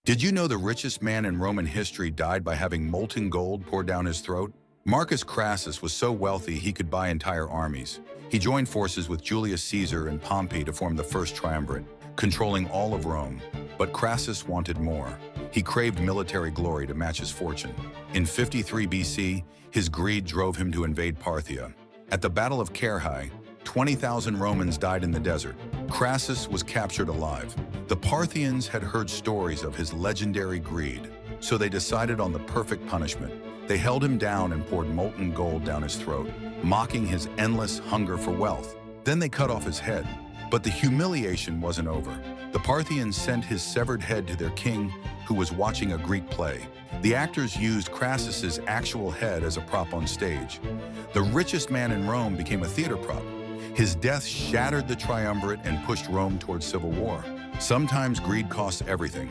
Did you know the richest man in Roman history died by having molten gold poured down his throat? Marcus Crassus was so wealthy he could buy entire armies. He joined forces with Julius Caesar and Pompey to form the First Triumvirate, controlling all of Rome. But Crassus wanted more. He craved military glory to match his fortune. In 53 BC, his greed drove him to invade Parthia. At the Battle of Carrhae, 20,000 Romans died in the desert. Crassus was captured alive. The Parthians had heard stories of his legendary greed, so they decided on the perfect punishment. They held him down and poured molten gold down his throat, mocking his endless hunger for wealth. Then they cut off his head. But the humiliation wasn't over. The Parthians sent his severed head to their king, who was watching a Greek play. The actors used Crassus's actual head as a prop on stage. The richest man in Rome became a theater prop. His death shattered the triumvirate and pushed Rome towards civil war. Sometimes greed costs everything.